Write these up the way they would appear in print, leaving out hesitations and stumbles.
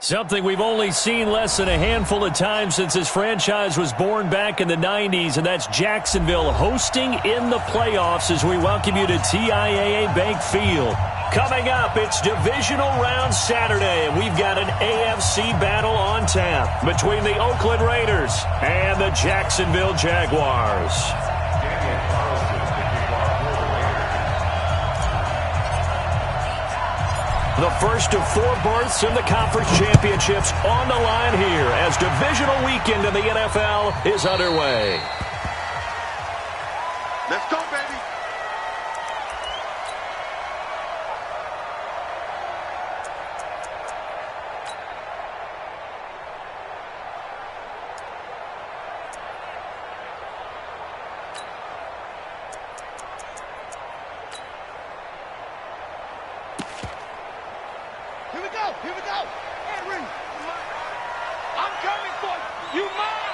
Something we've only seen less than a handful of times since this franchise was born back in the 90s, and that's Jacksonville hosting in the playoffs as we welcome you to TIAA Bank Field. Coming up, it's Divisional Round Saturday, and we've got an AFC battle on tap between the Oakland Raiders and the Jacksonville Jaguars. The first of 4 berths in the conference championships on the line here as divisional weekend in the NFL is underway. Let's go, baby. Here we go. Henry. I'm coming for you. You mine.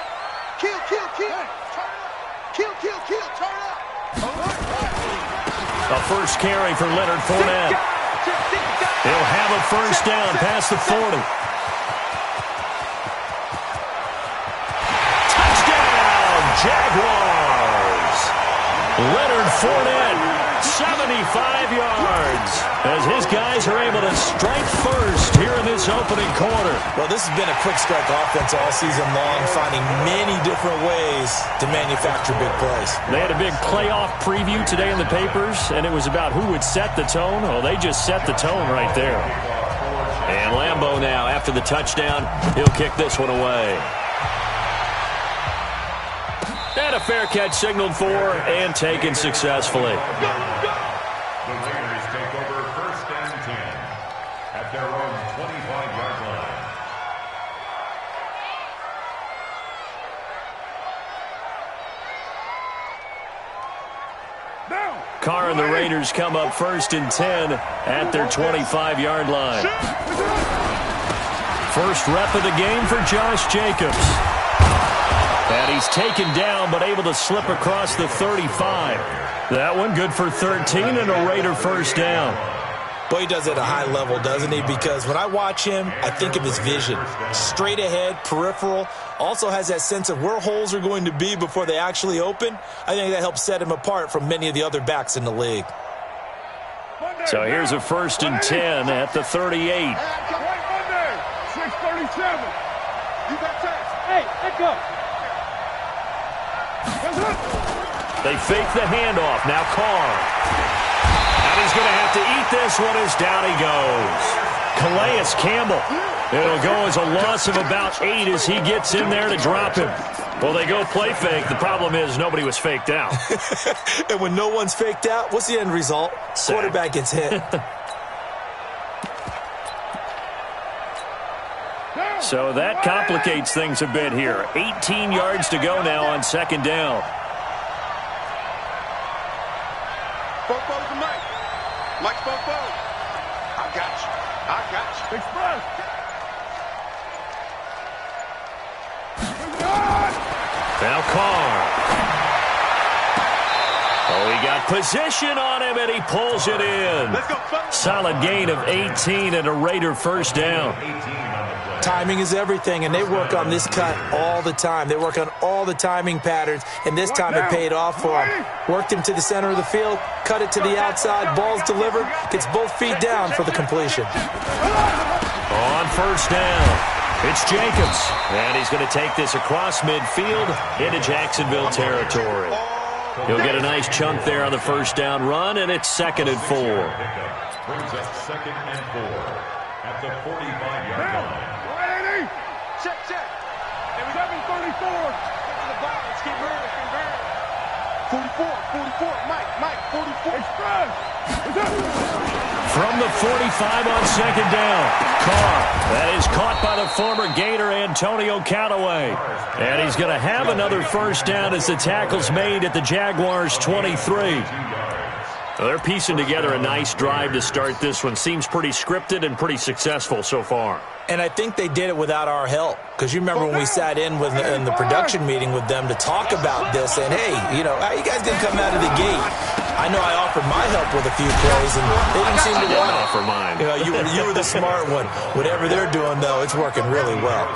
Kill. Turn up. Kill. Turn up. A first carry for Leonard Fournette. He'll have a first down past the 40. Touchdown, Jaguars. Leonard Fournette. 75 yards as his guys are able to strike first here in this opening quarter. Well, this has been a quick strike offense all season long, finding many different ways to manufacture big plays. They had a big playoff preview today in the papers, and it was about who would set the tone. Well, they just set the tone right there. And Lambeau now, after the touchdown, he'll kick this one away. And a fair catch signaled for and taken successfully. The Raiders take over first and 10 at their own 25-yard line. Carr and the Raiders come up first and 10 at their 25-yard line. First rep of the game for Josh Jacobs. And he's taken down, but able to slip across the 35. That one good for 13 and a Raider first down. Boy, he does it at a high level, doesn't he? Because when I watch him, I think of his vision. Straight ahead, peripheral. Also has that sense of where holes are going to be before they actually open. I think that helps set him apart from many of the other backs in the league. So here's a first and 10 at the 38. 637. You got touch. Hey, let go. They fake the handoff. Now Carr. And he's going to have to eat this one as down he goes. Calais Campbell. It'll go as a loss of about 8 as he gets in there to drop him. Well, they go play fake. The problem is nobody was faked out. And when no one's faked out, what's the end result? Sack. Quarterback gets hit. So that complicates things a bit here. 18 yards to go now on second down. Bobo to Mike. Mike's Bobo. I got you. Express. Now Carr. Oh, he got position on him, and he pulls it in. Let's go, folks. Solid gain of 18 and a Raider first down. Timing is everything, and they work on this cut all the time. They work on all the timing patterns, and this time it paid off for him. Worked him to the center of the field, cut it to the outside, ball's delivered, gets both feet down for the completion. On first down, it's Jacobs, and he's going to take this across midfield into Jacksonville territory. He'll get a nice chunk there on the first down run, and it's 2nd and 4. Brings up 2nd and 4 at the 45-yard line. Check. And we got 34. Get to the ball. Let's keep moving. 44. Mike, 44. Express. From the 45 on second down, Carr. That is caught by the former Gator Antonio Callaway. And he's going to have another first down as the tackle's made at the Jaguars' 23. Well, they're piecing together a nice drive to start this one. Seems pretty scripted and pretty successful so far. And I think they did it without our help. Because you remember when we sat in the production meeting with them to talk about this, and hey, you know, how you guys going to come out of the gate? I know I offered my help with a few plays, and they didn't seem to want to offer mine. You were the smart one. Whatever they're doing, though, it's working really well.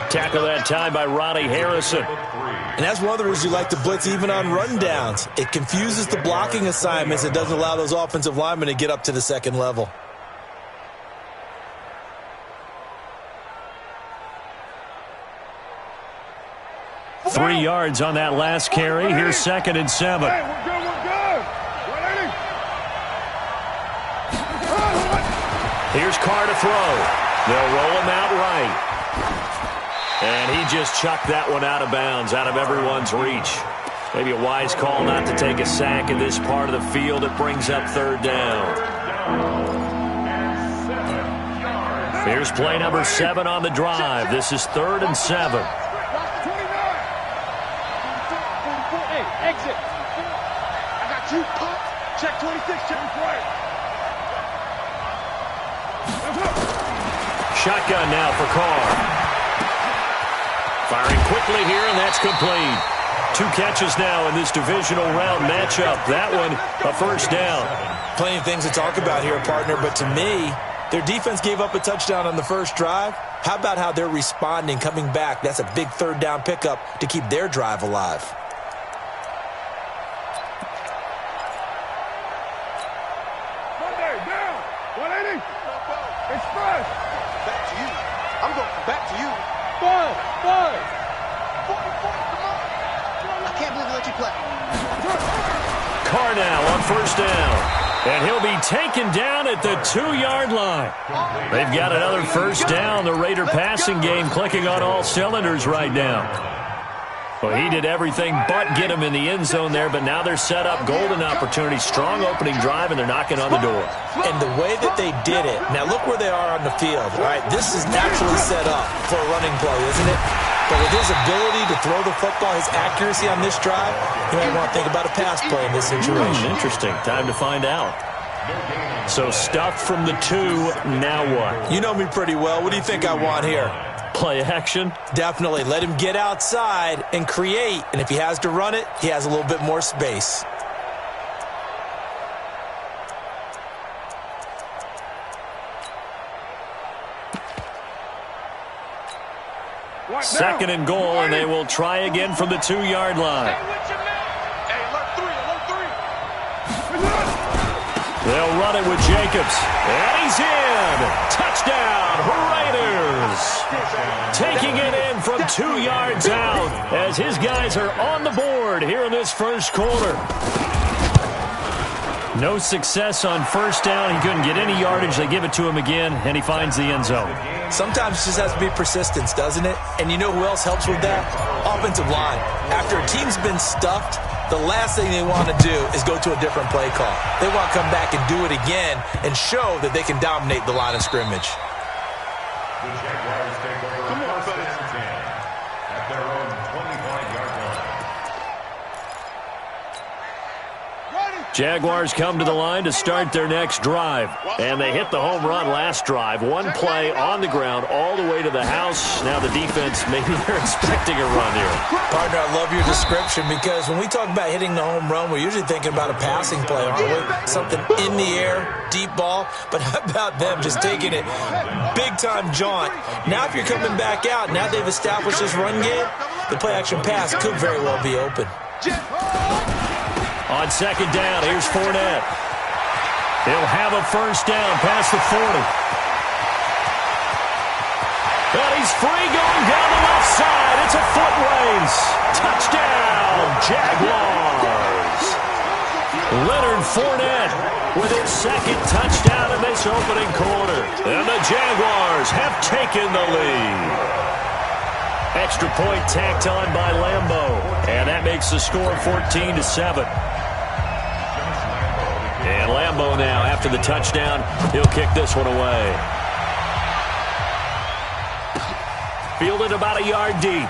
Tackle that time by Ronnie Harrison. And that's one of the reasons you like to blitz even on rundowns. It confuses the blocking assignments. It doesn't allow those offensive linemen to get up to the second level. Three yards on that last carry. Here's 2nd and 7. Hey, we're good, we're good. Here's Carr to throw. They'll roll him out right. And he just chucked that one out of bounds, out of everyone's reach. Maybe a wise call not to take a sack in this part of the field. It brings up 3rd down. Here's play number 7 on the drive. This is 3rd and 7. Exit. I got you. Pop. Check 26. Check right. Shotgun now for Carr. Firing quickly here, and that's complete. 2 catches now in this divisional round matchup. That one, a 1st down. Plenty of things to talk about here, partner, but to me, their defense gave up a touchdown on the first drive. How about how they're responding, coming back? That's a big 3rd down pickup to keep their drive alive. Carr now on 1st down. And he'll be taken down at the 2-yard line. They've got another 1st down. The Raider passing game clicking on all cylinders right now. Well, he did everything but get him in the end zone there, but now they're set up. Golden opportunity, strong opening drive, and they're knocking on the door. And the way that they did it, now look where they are on the field. All right, this is naturally set up for a running play, isn't it? But with his ability to throw the football, his accuracy on this drive, you might want to think about a pass play in this situation. Interesting. Time to find out. So stuffed from the 2, now what? You know me pretty well. What do you think I want here? Play action? Definitely. Let him get outside and create. And if he has to run it, he has a little bit more space. Second and goal, and they will try again from the 2-yard line. They'll run it with Jacobs. And he's in. Touchdown, Raiders. Taking it in from 2 yards out as his guys are on the board here in this first quarter. No success on 1st down. He couldn't get any yardage. They give it to him again, and he finds the end zone. Sometimes it just has to be persistence, doesn't it? And you know who else helps with that? Offensive line. After a team's been stuffed, the last thing they want to do is go to a different play call. They want to come back and do it again and show that they can dominate the line of scrimmage. The Jaguars take over 1st and 10 at their own 25-yard line. Jaguars come to the line to start their next drive. And they hit the home run last drive. One play on the ground all the way to the house. Now the defense, maybe they're expecting a run here. Partner, I love your description because when we talk about hitting the home run, we're usually thinking about a passing play, aren't we? Something in the air, deep ball. But how about them just taking it big-time jaunt? Now if you're coming back out, now they've established this run game, the play-action pass could very well be open. On 2nd down, here's Fournette. He'll have a 1st down past the 40. And he's free going down the left side. It's a foot race. Touchdown, Jaguars. Leonard Fournette with his 2nd touchdown in this opening quarter. And the Jaguars have taken the lead. Extra point tacked on by Lambeau. And that makes the score 14-7. And Lambeau now, after the touchdown, he'll kick this one away. Fielded about a yard deep.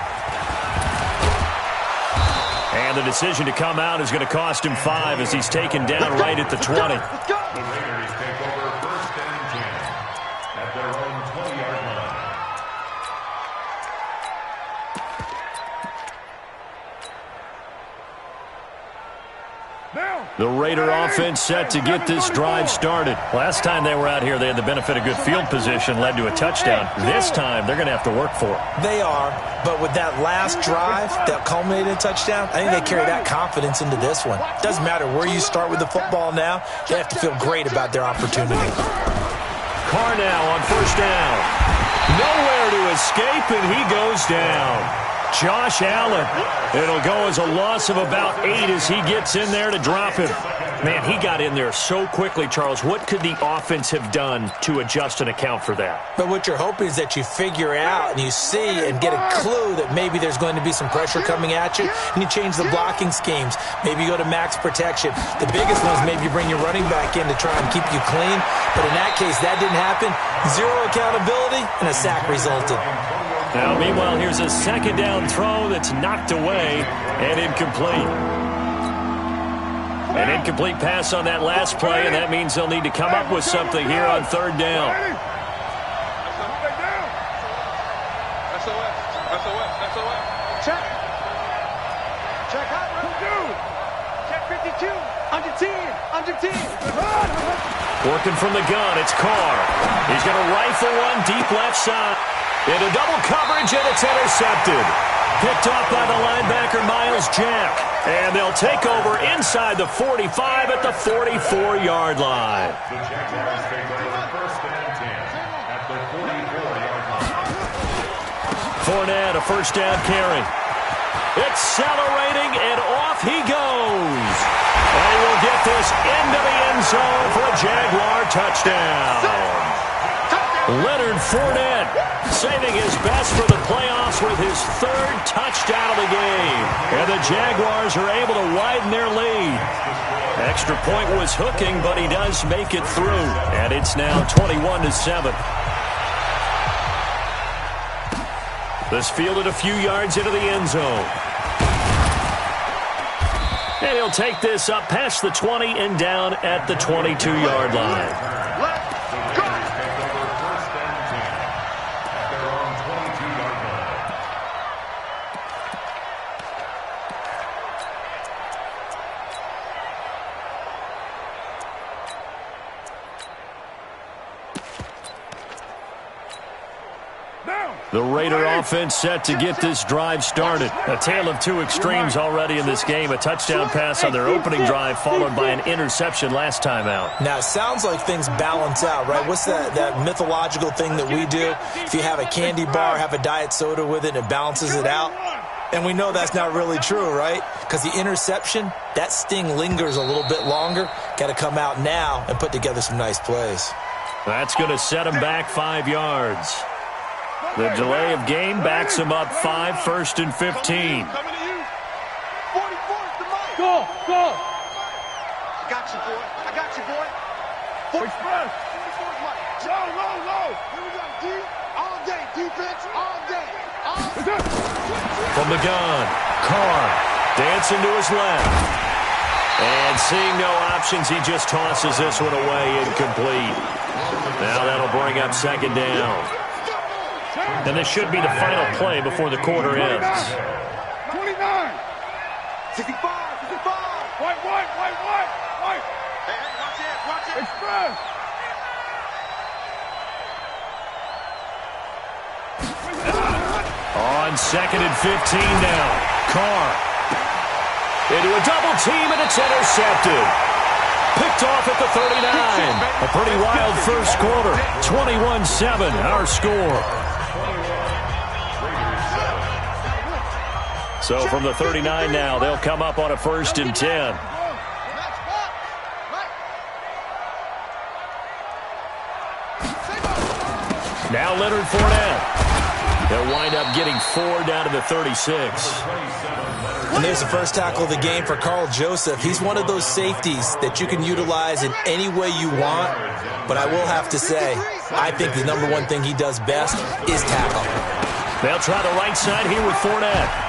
And the decision to come out is going to cost him 5 as he's taken down right at the 20. The Raiders take over 1st and 10 at their own 20-yard line. The Raider offense set to get this drive started. Last time they were out here, they had the benefit of good field position, led to a touchdown. This time, they're going to have to work for it. They are, but with that last drive that culminated in a touchdown, I think they carry that confidence into this one. Doesn't matter where you start with the football now, they have to feel great about their opportunity. Carr now on first down. Nowhere to escape, and he goes down. Josh Allen. It'll go as a loss of about 8 as he gets in there to drop him. Man, he got in there so quickly, Charles. What could the offense have done to adjust and account for that? But what you're hoping is that you figure out and you see and get a clue that maybe there's going to be some pressure coming at you, and you change the blocking schemes. Maybe you go to max protection. The biggest one is maybe you bring your running back in to try and keep you clean. But in that case, that didn't happen. Zero accountability, and a sack resulted. Now, meanwhile, here's a second down throw that's knocked away and incomplete. An incomplete pass on that last play, and that means they'll need to come up with something here on third down. Check. Check out. Check 52. Under 10. Under 10. Working from the gun, it's Carr. He's going to rifle one deep left side. Into double coverage, and it's intercepted. Picked off by the linebacker, Miles Jack. And they'll take over inside the 45 at the 44-yard line. The Jaguars take over first and 10 at the 44-yard line. Fournette, a first down carry. Accelerating, and off he goes. And he will get this into the end zone for a Jaguar touchdown. Leonard Fournette saving his best for the playoffs with his third touchdown of the game. And the Jaguars are able to widen their lead. Extra point was hooking, but he does make it through. And it's now 21-7. This fielded a few yards into the end zone. And he'll take this up past the 20 and down at the 22-yard line. The Raider offense set to get this drive started. A tale of two extremes already in this game. A touchdown pass on their opening drive followed by an interception last time out. Now, it sounds like things balance out, right? What's that mythological thing that we do? If you have a candy bar, have a diet soda with it, it balances it out. And we know that's not really true, right? Because the interception, that sting lingers a little bit longer. Got to come out now and put together some nice plays. That's going to set him back 5 yards. The delay of game backs him up 5, first and 15. Coming to you. 44 is the mic. Go. I got you, boy. I got you, boy. 44 is Mike. Low. Here we go. D. All day. Defense. All day. From the gun, Carr dancing to his left. And seeing no options, he just tosses this one away, incomplete. Now that'll bring up second down. And this should be the final play before the quarter ends. 29. 65. White. Hey, watch it. Express. On second and 15 now. Carr into a double team, and it's intercepted. Picked off at the 39. A pretty wild first quarter. 21-7, our score. So from the 39 now, they'll come up on a first and 10. Now Leonard Fournette. They'll wind up getting 4 down to the 36. And there's the first tackle of the game for Carl Joseph. He's one of those safeties that you can utilize in any way you want. But I will have to say, I think the number one thing he does best is tackle. They'll try the right side here with Fournette.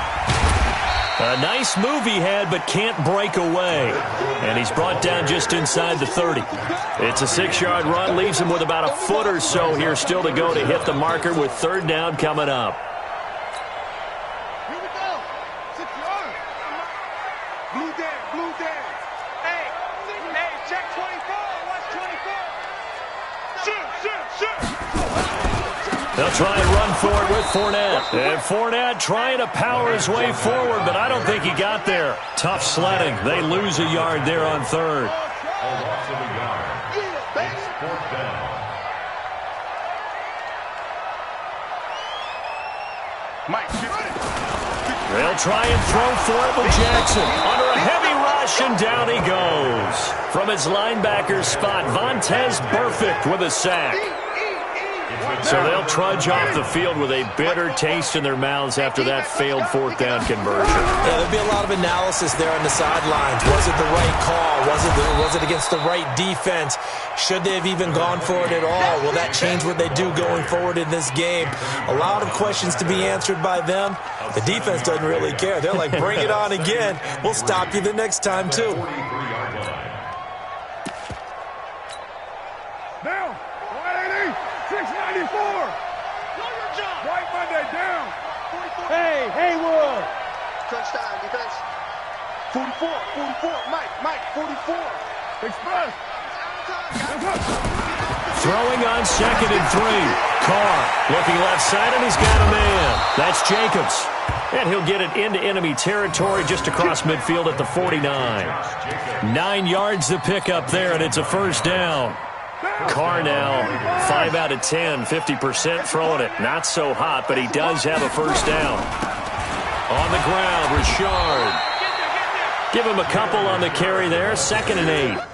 A nice move he had, but can't break away. And he's brought down just inside the 30. It's a 6-yard run, leaves him with about a foot or so here still to go to hit the marker with third down coming up. Here we go. 6 yards. Blue down. They'll try and run for it with Fournette. And Fournette trying to power his way forward, but I don't think he got there. Tough sledding. They lose a yard there on third. A loss of a yard. It's fourth down. Mike, They'll try and throw for it with Jackson. Under a heavy rush, and down he goes. From his linebacker spot, Vontaze Burfict with a sack. So they'll trudge off the field with a bitter taste in their mouths after that failed fourth down conversion. Yeah, there'll be a lot of analysis there on the sidelines. Was it the right call? Was it against the right defense? Should they have even gone for it at all? Will that change what they do going forward in this game? A lot of questions to be answered by them. The defense doesn't really care. They're like, bring it on again. We'll stop you the next time, too. Down. 180. 694. Right Monday down. Hey, Haywood. touchdown defense. 44, Mike, 44. Express. Throwing on 2nd and 3. Carr looking left side, and he's got a man. That's Jacobs. And he'll get it into enemy territory just across midfield at the 49. 9 yards to pick up there, and it's a first down. Carr now 5 out of 10, 50% throwing it. Not so hot, but he does have a first down. On the ground, Richard. Give him a couple on the carry there, 2nd and 8.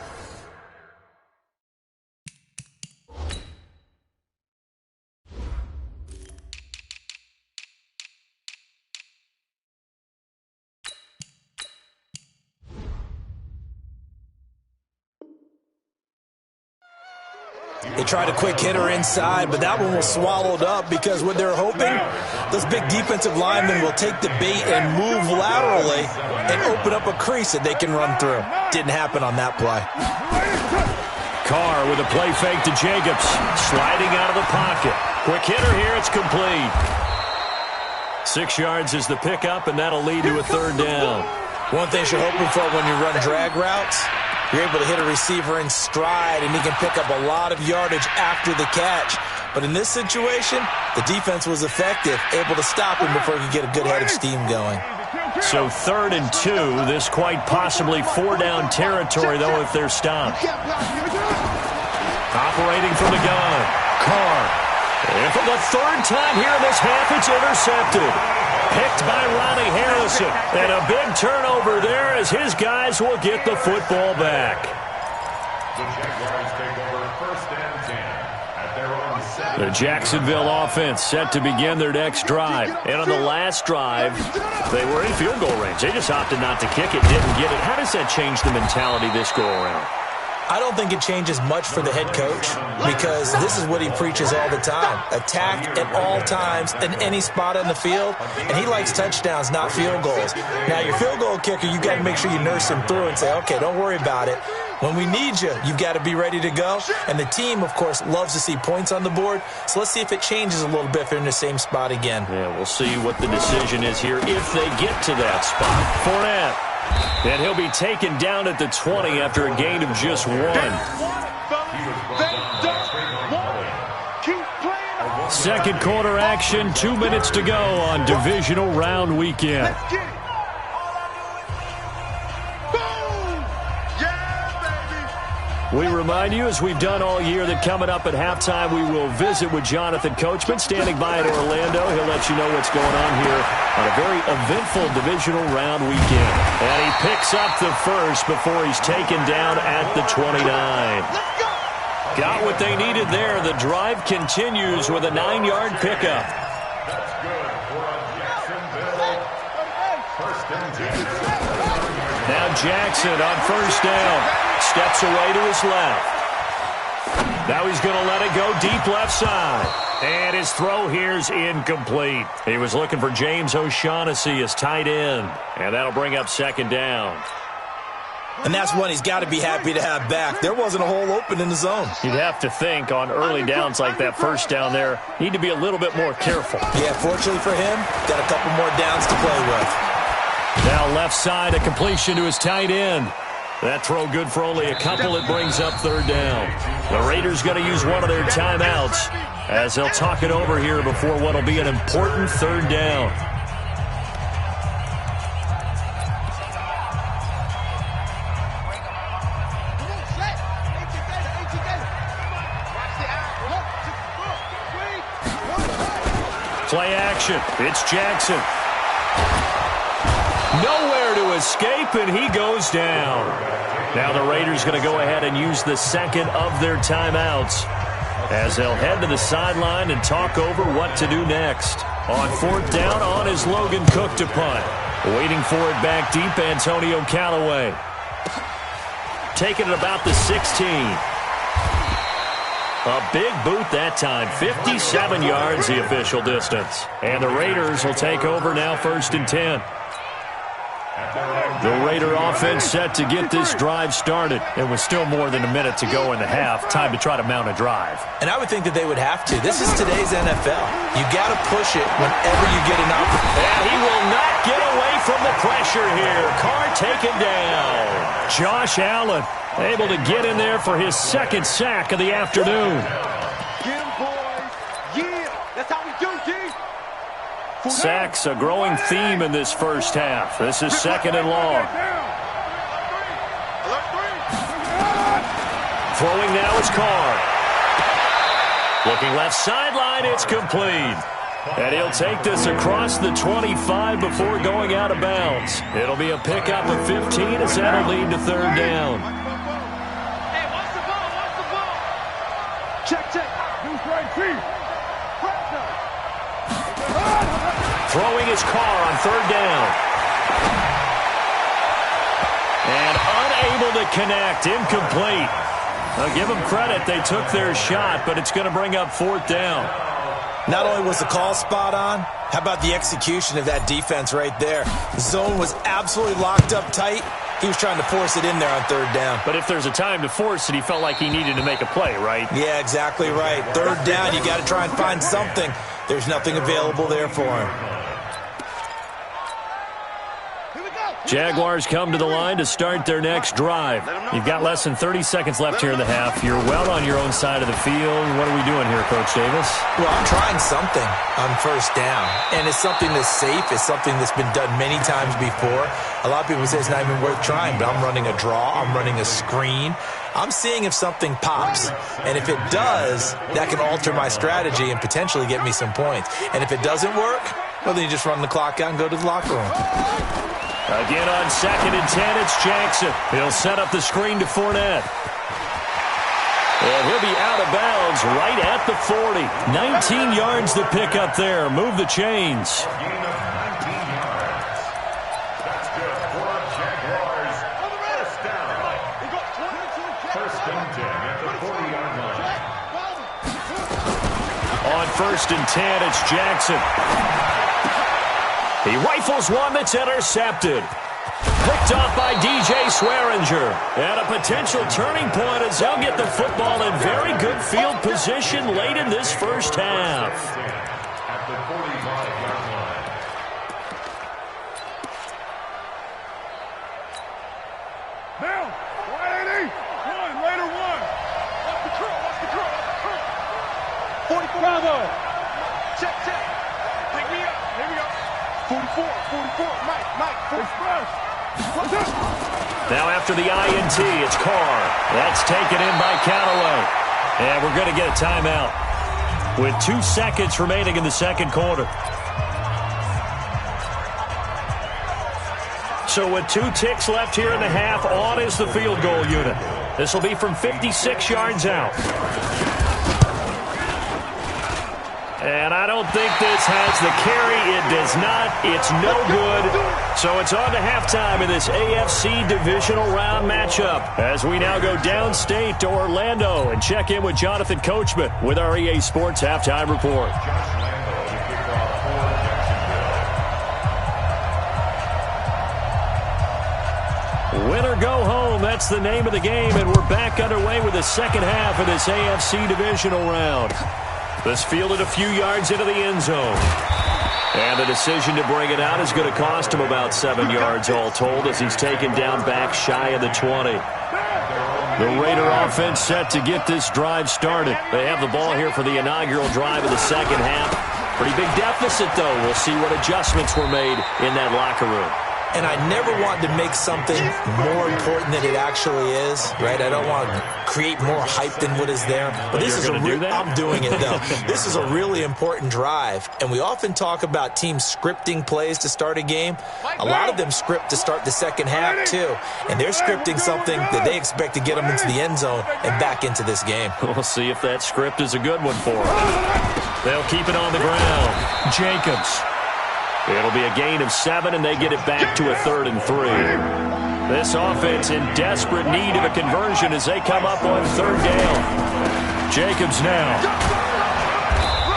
They tried a quick hitter inside, but that one was swallowed up because what they're hoping, those big defensive linemen will take the bait and move laterally and open up a crease that they can run through. Didn't happen on that play. Carr with a play fake to Jacobs, sliding out of the pocket. Quick hitter here, it's complete. 6 yards is the pickup, and that'll lead to a third down. One thing you're hoping for when you run drag routes, you're able to hit a receiver in stride, and he can pick up a lot of yardage after the catch. But in this situation, the defense was effective, able to stop him before he could get a good head of steam going. So 3rd and 2, this quite possibly 4-down territory, though, if they're stopped. Operating from the gun, Carr. And for the 3rd time here in this half, it's intercepted. Picked by Ronnie Harrison. And a big turnover there as his guys will get the football back. The Jaguars take over 1st and 10 at their own 7. The Jacksonville offense set to begin their next drive. And on the last drive, they were in field goal range. They just opted not to kick it, didn't get it. How does that change the mentality this go-around? I don't think it changes much for the head coach because this is what he preaches all the time. Attack at all times in any spot on the field, and he likes touchdowns, not field goals. Now, your field goal kicker, you've got to make sure you nurse him through and say, okay, don't worry about it. When we need you, you've got to be ready to go. And the team, of course, loves to see points on the board. So let's see if it changes a little bit if they're in the same spot again. Yeah, we'll see what the decision is here if they get to that spot. Fournette. And he'll be taken down at the 20 after a gain of just 1. Second quarter action, 2 minutes to go on divisional round weekend. We remind you, as we've done all year, that coming up at halftime, we will visit with Jonathan Coachman, standing by in Orlando. He'll let you know what's going on here on a very eventful divisional round weekend. And he picks up the first before he's taken down at the 29. Got what they needed there. The drive continues with a 9-yard pickup. That's good for a Jacksonville 1st and 10. Now Jackson on first down. Steps away to his left. Now he's going to let it go deep left side. And his throw here's incomplete. He was looking for James O'Shaughnessy as tight end. And that'll bring up 2nd down. And that's one he's got to be happy to have back. There wasn't a hole open in the zone. You'd have to think on early downs like that first down there, need to be a little bit more careful. Yeah, fortunately for him, got a couple more downs to play with. Now left side, a completion to his tight end. That throw good for only a couple. It brings up third down. The Raiders going to use one of their timeouts as they'll talk it over here before what will be an important third down. Play action. It's Jackson. Nowhere to escape, and he goes down. Now the Raiders going to go ahead and use the second of their timeouts as they'll head to the sideline and talk over what to do next. On fourth down, on is Logan Cook to punt. Waiting for it back deep, Antonio Callaway. Taking it about the 16. A big boot that time, 57 yards the official distance. And the Raiders will take over now, 1st and 10. The Raider offense set to get this drive started. It was still more than a minute to go in the half. Time to try to mount a drive. And I would think that they would have to. This is today's NFL. You got to push it whenever you get an opportunity. And he will not get away from the pressure here. Carr taken down. Josh Allen able to get in there for his second sack of the afternoon. Get him, boys. Yeah, that's how we do, D. Sacks a growing theme in this first half. This is 2nd and long. Throwing now is Carr. Looking left sideline, it's complete. And he'll take this across the 25 before going out of bounds. It'll be a pickup of 15 as that'll lead to third down. Hey, watch the ball, watch the ball. Check. Who's right, feet? Throwing his Carr on third down. And unable to connect, incomplete. I'll give them credit, they took their shot, but it's going to bring up 4th down. Not only was the call spot on, how about the execution of that defense right there? The zone was absolutely locked up tight. He was trying to force it in there on third down. But if there's a time to force it, he felt like he needed to make a play, right? Yeah, exactly right. Third down, you got to try and find something. There's nothing available there for him. Jaguars come to the line to start their next drive. You've got less than 30 seconds left here in the half. You're well on your own side of the field. What are we doing here, Coach Davis? Well, I'm trying something on first down, and it's something that's safe. It's something that's been done many times before. A lot of people say it's not even worth trying, but I'm running a draw. I'm running a screen. I'm seeing if something pops, and if it does, that can alter my strategy and potentially get me some points. And if it doesn't work, well, then you just run the clock out and go to the locker room. Again on 2nd and 10, it's Jackson. He'll set up the screen to Fournette. And he'll be out of bounds right at the 40. 19 yards to pick up there. Move the chains. Gain of 19 yards. That's good for Jaguars. First down. 1st and 10 at the 40-yard line. On 1st and 10, it's Jackson. He rifles one that's intercepted. Picked off by DJ Swearinger. And a potential turning point as they'll get the football in very good field position late in this first half. At the 45-yard line. Down. 180. Raider 1. Watch the curl. 44. Bravo. Check. Pick me up. Here we go. 44, Mike, express. Now after the INT, it's Carr. That's taken in by Callaway. And we're going to get a timeout with 2 seconds remaining in the second quarter. So with 2 ticks left here in the half, on is the field goal unit. This will be from 56 yards out. And I don't think this has the carry. It does not. It's no good. So it's on to halftime in this AFC divisional round matchup as we now go downstate to Orlando and check in with Jonathan Coachman with our EA Sports Halftime Report. Win or go home, that's the name of the game, and we're back underway with the second half of this AFC divisional round. This fielded a few yards into the end zone. And the decision to bring it out is going to cost him about 7 yards all told as he's taken down back shy of the 20. The Raider offense set to get this drive started. They have the ball here for the inaugural drive of the second half. Pretty big deficit, though. We'll see what adjustments were made in that locker room. And I never want to make something more important than it actually is, right? I don't want to create more hype than what is there. But this is I'm doing it, though. This is a really important drive. And we often talk about teams scripting plays to start a game. A lot of them script to start the second half, too. And they're scripting something that they expect to get them into the end zone and back into this game. We'll see if that script is a good one for them. They'll keep it on the ground. Jacobs. It'll be a gain of 7, and they get it back to a 3rd and 3. This offense in desperate need of a conversion as they come up on 3rd down. Jacobs now.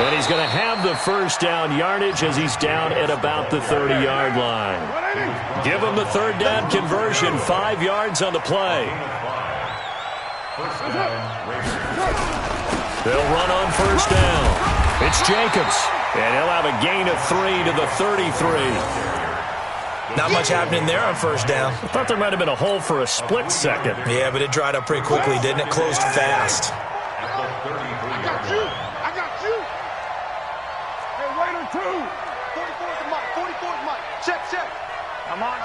And he's going to have the first down yardage as he's down at about the 30-yard line. Give him the 3rd down conversion, 5 yards on the play. They'll run on 1st down. It's Jacobs. And he'll have a gain of 3 to the 33. Not much happening there on 1st down. I thought there might have been a hole for a split second. Yeah, but it dried up pretty quickly, didn't it? Closed fast. I got you. I got you. Hey, Raider 2. 44's the mic. 44's mic. Check. I'm on.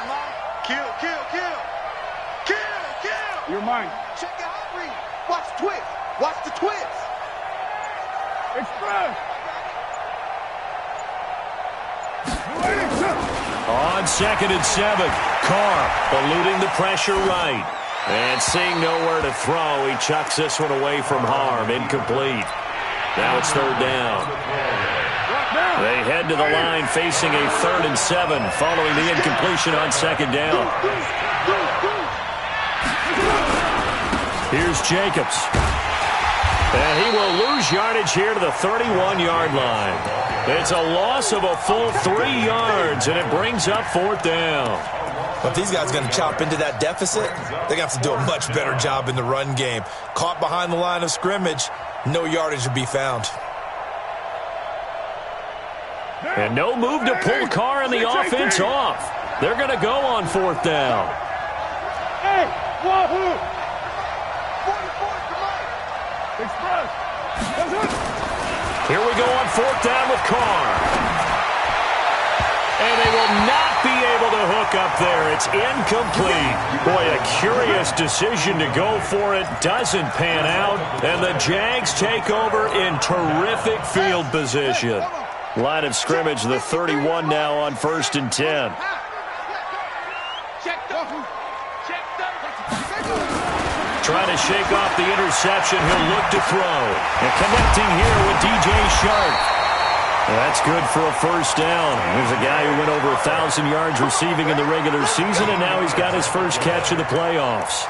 Kill. You're mine. Check your hot read. Watch the twist. Express. On 2nd and 7, Carr eluding the pressure right. And seeing nowhere to throw, he chucks this one away from harm. Incomplete. Now it's 3rd down. They head to the line facing a 3rd and 7 following the incompletion on 2nd down. Here's Jacobs. And he will lose yardage here to the 31-yard line. It's a loss of a full 3 yards, and it brings up 4th down. But if these guys are going to chop into that deficit, they're going to have to do a much better job in the run game. Caught behind the line of scrimmage, no yardage to be found. And no move to pull Carr and the offense off. They're going to go on 4th down. Hey, wahoo! 44's the mic. Express. Here we go on 4th down with Carr. And they will not be able to hook up there. It's incomplete. Boy, a curious decision to go for it. Doesn't pan out. And the Jags take over in terrific field position. Line of scrimmage, the 31 now on 1st and 10. Trying to shake off the interception. He'll look to throw. And connecting here with DJ Shark. That's good for a 1st down. Here's a guy who went over 1,000 yards receiving in the regular season, and now he's got his first catch of the playoffs.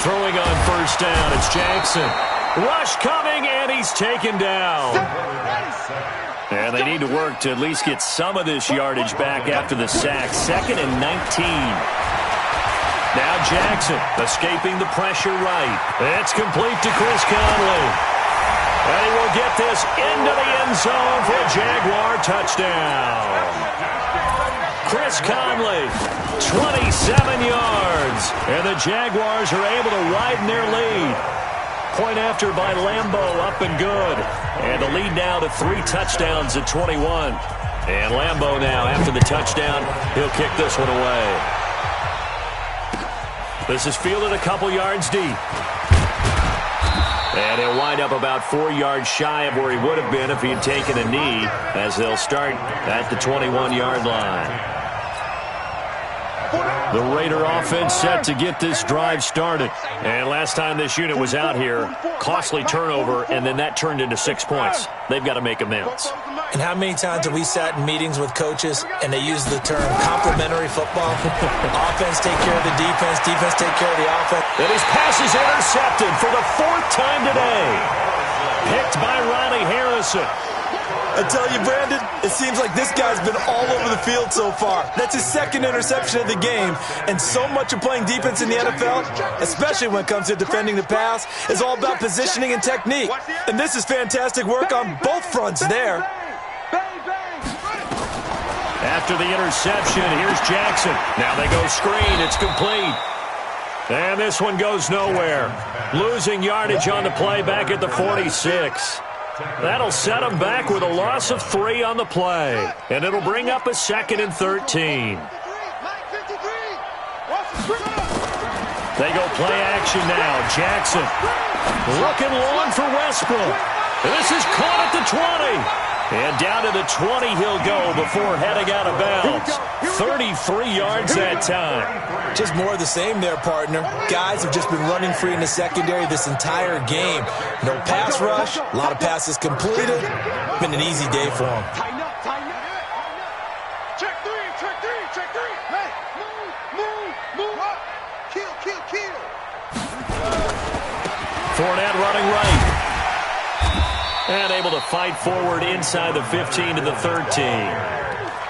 Throwing on 1st down, it's Jackson. Rush coming, and he's taken down. And they need to work to at least get some of this yardage back after the sack. 2nd and 19. Now Jackson escaping the pressure right. It's complete to Chris Conley. And he will get this into the end zone for a Jaguar touchdown. Chris Conley, 27 yards. And the Jaguars are able to widen their lead. Point after by Lambo, up and good. And the lead now to 3 touchdowns at 21. And Lambo now, after the touchdown, he'll kick this one away. This is fielded a couple yards deep. And he'll wind up about 4 yards shy of where he would have been if he had taken a knee, as they'll start at the 21-yard line. The Raider offense set to get this drive started. And last time this unit was out here, costly turnover, and then that turned into 6 points. They've got to make amends. And how many times have we sat in meetings with coaches and they use the term complementary football? Offense take care of the defense, defense take care of the offense. And his pass is intercepted for the 4th time today. Picked by Riley Harrison. I tell you, Brandon, it seems like this guy's been all over the field so far. That's his second interception of the game. And so much of playing defense in the NFL, especially when it comes to defending the pass, is all about positioning and technique. And this is fantastic work on both fronts there. After the interception, here's Jackson. Now they go screen. It's complete. And this one goes nowhere. Losing yardage on the play back at the 46. That'll set them back with a loss of 3 on the play. And it'll bring up a 2nd and 13. They go play action now. Jackson looking long for Westbrook. This is caught at the 20. And down to the 20 he'll go before heading out of bounds. 33 yards that time. Just more of the same there, partner. Guys have just been running free in the secondary this entire game. No pass rush, a lot of passes completed. Been an easy day for them. Tighten up, tighten up. Check three, check three, check three. Hey, move up. Kill. Fournette running right. And able to fight forward inside the 15 to the 13.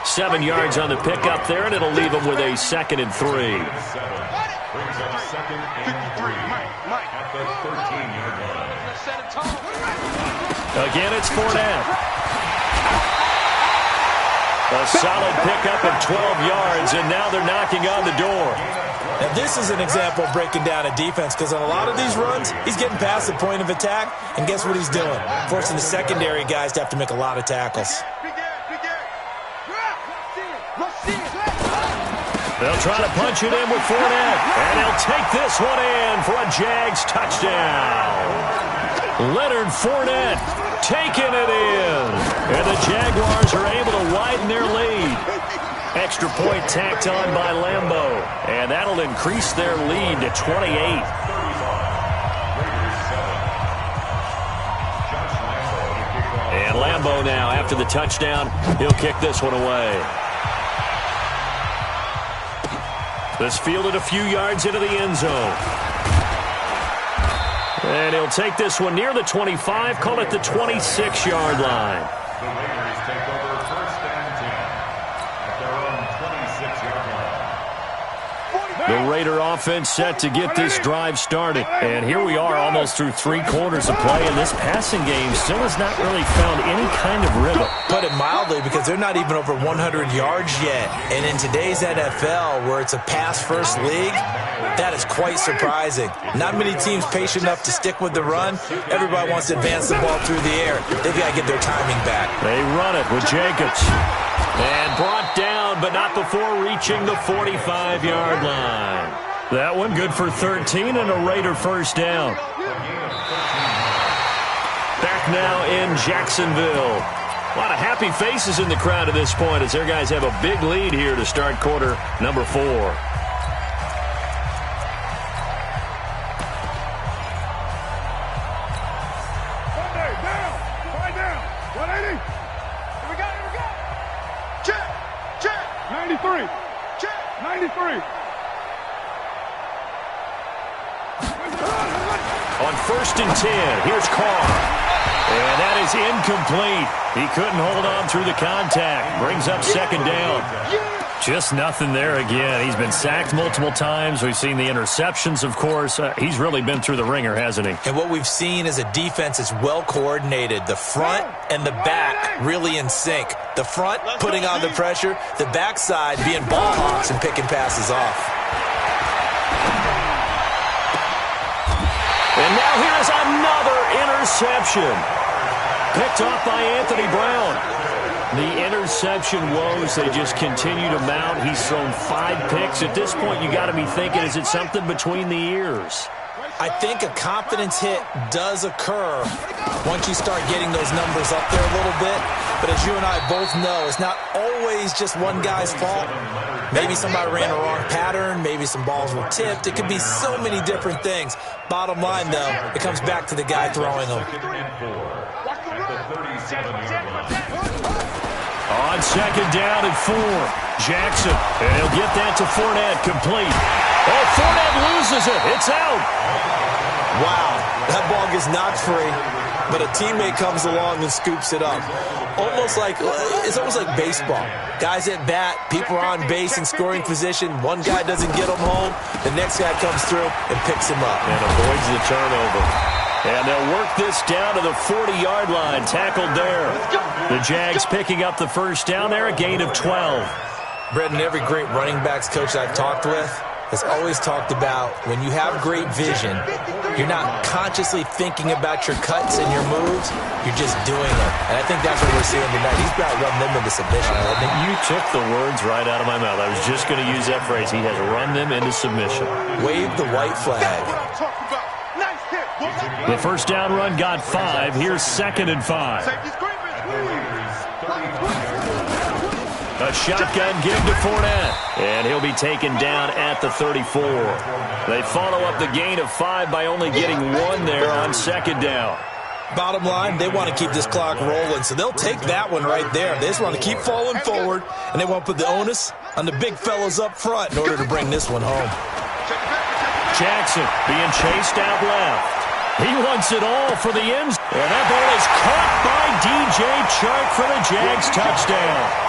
7 yards on the pickup there, and it'll leave them with a 2nd and 3. Brings up 2nd and 3 at the 13-yard line. Again, it's Fournette. A solid pickup of 12 yards, and now they're knocking on the door. Now, this is an example of breaking down a defense because on a lot of these runs, he's getting past the point of attack, and guess what he's doing? Forcing the secondary guys to have to make a lot of tackles. They'll try to punch it in with Fournette, and he'll take this one in for a Jags touchdown. Leonard Fournette taking it in, and the Jaguars are able to widen their lead. Extra point tacked on by Lambeau, and that'll increase their lead to 28. And Lambeau now, after the touchdown, he'll kick this one away. This fielded a few yards into the end zone. And he'll take this one near the 25, call it the 26-yard line. The Raiders take over 1st and 10 at their own 26-yard line. The Raider offense set to get this drive started. And here we are almost through 3 quarters of play, and this passing game still has not really found any kind of rhythm. Put it mildly, because they're not even over 100 yards yet. And in today's NFL, where it's a pass-first league, that is quite surprising. Not many teams patient enough to stick with the run. Everybody wants to advance the ball through the air. They've got to get their timing back. They run it with Jacobs. And brought down, but not before reaching the 45-yard line. That one good for 13 and a Raider first down. Back now in Jacksonville. A lot of happy faces in the crowd at this point as their guys have a big lead here to start quarter number 4. On 1st and 10, here's Carr. And that is incomplete. He couldn't hold on through the contact. Brings up 2nd down. Just nothing there again. He's been sacked multiple times. We've seen the interceptions, of course. He's really been through the ringer, hasn't he? And what we've seen is a defense that's well coordinated. The front and the back really in sync. The front putting on the pressure. The backside being ball hawks and picking passes off. And now here's another interception. Picked off by Anthony Brown. The interception woes, they just continue to mount. He's thrown 5 picks. At this point, you got to be thinking, is it something between the ears? I think a confidence hit does occur once you start getting those numbers up there a little bit. But as you and I both know, it's not always just one guy's fault. Maybe somebody ran a wrong pattern. Maybe some balls were tipped. It could be so many different things. Bottom line, though, it comes back to the guy throwing them. On 2nd down and 4, Jackson. And he'll get that to Fournette, complete. Oh, Fournette loses it. It's out. Wow, that ball gets knocked free. but a teammate comes along and scoops it up. It's almost like baseball. Guys at bat, people are on base in scoring position. One guy doesn't get them home. The next guy comes through and picks him up. And avoids the turnover. And they'll work this down to the 40-yard line. Tackled there. The Jags picking up the first down there, a gain of 12. Brendan, every great running backs coach I've talked with has always talked about when you have great vision, you're not consciously thinking about your cuts and your moves, you're just doing it. And I think that's what we're seeing tonight. He's got to run them into submission. You took the words right out of my mouth. I was just going to use that phrase. He has run them into submission. Wave the white flag. The first down run got 5. Here's 2nd and 5. A shotgun give to Fournette, and he'll be taken down at the 34. They follow up the gain of 5 by only getting 1 there on 2nd down. Bottom line, they want to keep this clock rolling, so they'll take that one right there. They just want to keep falling forward, and they want to put the onus on the big fellas up front in order to bring this one home. Jackson being chased out left. He wants it all for the ends, and that ball is caught by DJ Chark for the Jags touchdown.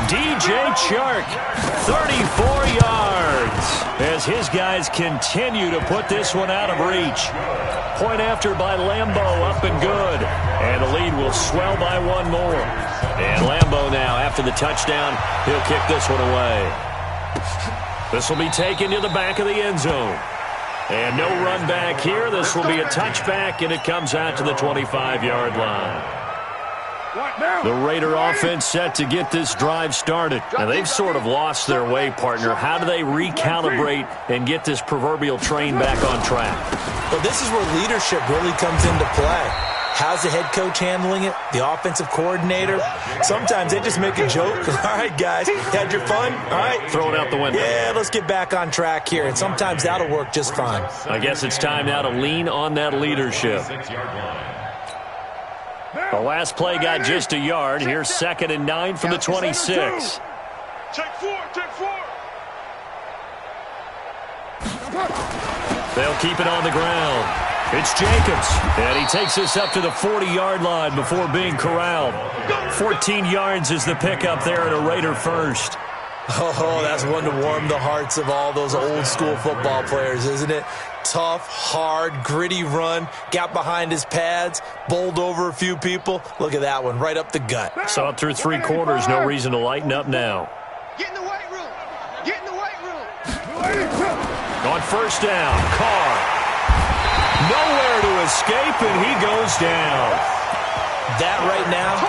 DJ Chark, 34 yards, as his guys continue to put this one out of reach. Point after by Lambeau, up and good. And the lead will swell by 1 more. And Lambeau now, after the touchdown, he'll kick this one away. This will be taken to the back of the end zone. And no run back here. This will be a touchback, and it comes out to the 25-yard line. The Raider offense set to get this drive started. Now, they've sort of lost their way, partner. How do they recalibrate and get this proverbial train back on track? Well, this is where leadership really comes into play. How's the head coach handling it? The offensive coordinator? Sometimes they just make a joke. All right, guys, had your fun? All right. Throw it out the window. Yeah, let's get back on track here. And sometimes that'll work just fine. I guess it's time now to lean on that leadership. The last play got just a yard. Here's 2nd and 9 from the 26. Take 4. They'll keep it on the ground. It's Jacobs, and he takes this up to the 40-yard line before being corralled. 14 yards is the pickup there at a Raider first. Oh, that's one to warm the hearts of all those old-school football players, isn't it? Tough, hard, gritty run, got behind his pads, bowled over a few people. Look at that one, right up the gut. Saw it through 3 quarters, no reason to lighten up now. Get in the weight room. Get in the weight room. On first down, Carr. Nowhere to escape, and he goes down. That right now,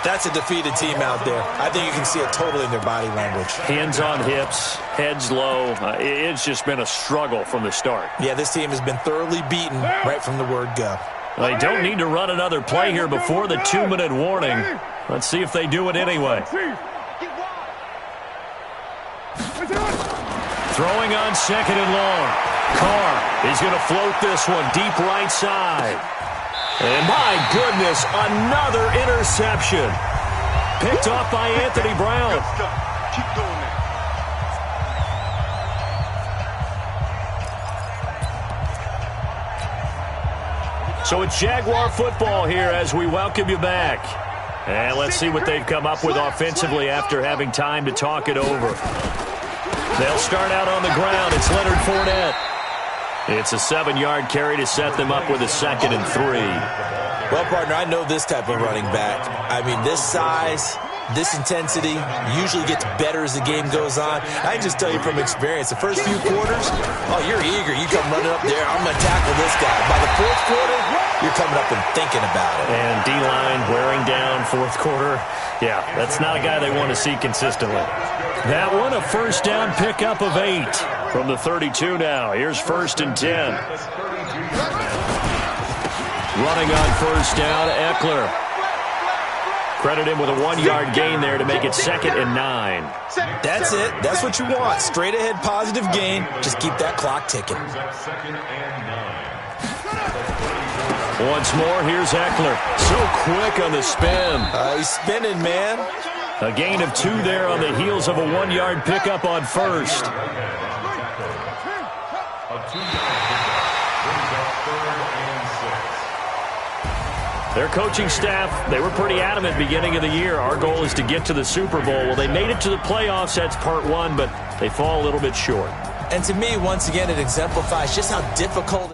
that's a defeated team out there. I think you can see it totally in their body language. Hands on hips, heads low. It's just been a struggle from the start. Yeah, this team has been thoroughly beaten right from the word go. They don't need to run another play here before the 2-minute warning. Let's see if they do it anyway. Throwing on 2nd and long. Carr is going to float this one deep right side. And my goodness, another interception. Picked off by Anthony Brown. Keep doing that. So it's Jaguar football here as we welcome you back. And let's see what they've come up with offensively after having time to talk it over. They'll start out on the ground. It's Leonard Fournette. It's a 7-yard carry to set them up with a 2nd and 3. Well, partner, I know this type of running back. I mean, this size, this intensity usually gets better as the game goes on. I can just tell you from experience, the first few quarters, oh, you're eager. You come running up there, I'm going to tackle this guy. By the 4th quarter, you're coming up and thinking about it. And D-line wearing down 4th quarter. Yeah, that's not a guy they want to see consistently. That one, a first down pickup of 8 from the 32 now. Here's 1st and 10. Running on first down, Eckler. Credit him with a 1-yard gain there to make it 2nd and 9. That's it. That's what you want. Straight ahead positive gain. Just keep that clock ticking. Once more, here's Eckler. So quick on the spin. He's spinning, man. A gain of 2 there on the heels of a 1-yard pickup on first. Their coaching staff, they were pretty adamant beginning of the year. Our goal is to get to the Super Bowl. Well, they made it to the playoffs. That's part one, but they fall a little bit short. And to me, once again, it exemplifies just how difficult